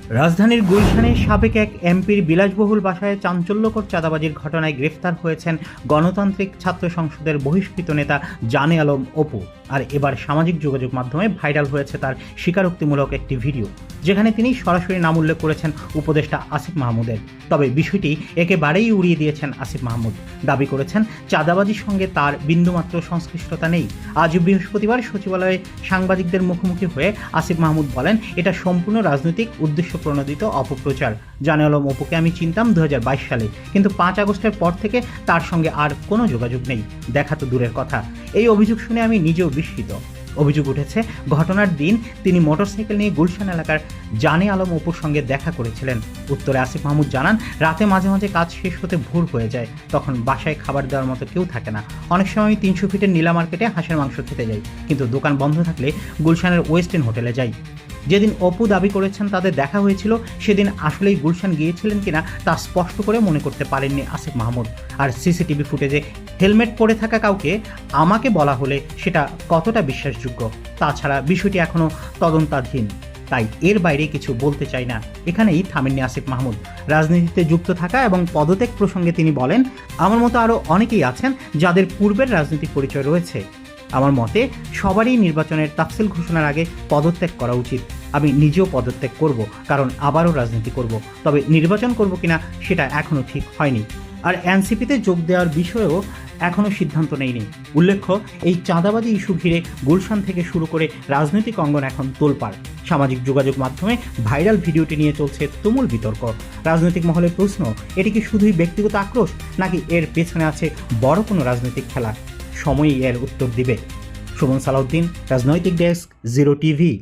রাজধানীর গুলশানে সাবেক এক এমপির বিলাসবহুল বাসায় চাঞ্চল্যকর চাঁদাবাজির ঘটনায় গ্রেফতার হয়েছেন গণতান্ত্রিক ছাত্র সংসদের বহিষ্কৃত নেতা জানে আলম অপু। আর এবার সামাজিক যোগাযোগ মাধ্যমে ভাইরাল হয়েছে তার স্বীকারোক্তিমূলক একটি ভিডিও, যেখানে তিনি সরাসরি নাম উল্লেখ করেছেন উপদেষ্টা আসিফ মাহমুদের। তবে বিষয়টি একেবারেই উড়িয়ে দিয়েছেন আসিফ মাহমুদ। দাবি করেছেন চাঁদাবাজির সঙ্গে তার বিন্দুমাত্র সংশ্লিষ্টতা নেই। আজ বৃহস্পতিবার সচিবালয়ে সাংবাদিকদের মুখোমুখি হয়ে আসিফ মাহমুদ বলেন, এটা সম্পূর্ণ রাজনৈতিক উদ্দেশ্য প্রণোদিত অপপ্রচার। জানে আলম অপুকে আমি চিনতাম 2022 সালে, কিন্তু 5 আগস্টের পর থেকে তার সঙ্গে আর কোনো যোগাযোগ নেই, দেখা তো দূরের কথা। এই অভিযোগ শুনে আমি নিজেও বিস্মিত। অভিযোগ উঠেছে ঘটনার দিন তিনি মোটরসাইকেল নিয়ে গুলশান এলাকার জানে আলম অপুর সঙ্গে দেখা করেছিলেন। উত্তরে আসিফ মাহমুদ জানান, রাতে মাঝে মাঝে কাজ শেষ হতে ভোর হয়ে যায়, তখন বাসায় খাবার দেওয়ার মতো কেউ থাকে না। অনেক সময় আমি 300 ফিটের নীলা মার্কেটে হাঁসের মাংস খেতে যাই, কিন্তু দোকান বন্ধ থাকলে গুলশানের ওয়েস্ট এন্ড হোটেলে যাই। যেদিন অপু দাবি করেছেন তাদের দেখা হয়েছিল, সেদিন আসলেই গুলশান গিয়েছিলেন কিনা তা স্পষ্ট করে মনে করতে পারেননি আসিফ মাহমুদ। আর সিসিটিভি ফুটেজে হেলমেট পরে থাকা কাউকে আমাকে বলা হলে সেটা কতটা বিশ্বাসযোগ্য? তাছাড়া বিষয়টি এখনও তদন্তাধীন, তাই এর বাইরে কিছু বলতে চাই না। এখানেই থামেননি আসিফ মাহমুদ। রাজনীতিতে যুক্ত থাকা এবং পদত্যাগ প্রসঙ্গে তিনি বলেন, আমার মতো আরও অনেকেই আছেন যাদের পূর্বের রাজনৈতিক পরিচয় রয়েছে। আমার মতে সবারই নির্বাচনের তাফসিল ঘোষণার আগে পদত্যাগ করা উচিত। আমি নিজেও পদত্যাগ করব, কারণ আবারও রাজনীতি করব। তবে নির্বাচন করব কিনা সেটা এখনও ঠিক হয়নি। আর এনসিপিতে যোগ দেওয়ার বিষয়েও এখনও সিদ্ধান্ত নেইনি। উল্লেখ্য, এই চাঁদাবাজি ইস্যু ঘিরে গুলশান থেকে শুরু করে রাজনৈতিক অঙ্গন এখন তোলপাড়। সামাজিক যোগাযোগ মাধ্যমে ভাইরাল ভিডিওটি নিয়ে চলছে তুমুল বিতর্ক। রাজনৈতিক মহলের প্রশ্ন, এটি কি শুধুই ব্যক্তিগত আক্রোশ, নাকি এর পেছনে আছে বড় কোনো রাজনৈতিক খেলা? সময়ই এর উত্তর দিবে। সুমন সালাউদ্দিন, রাজনৈতিক ডেস্ক, 0 টিভি।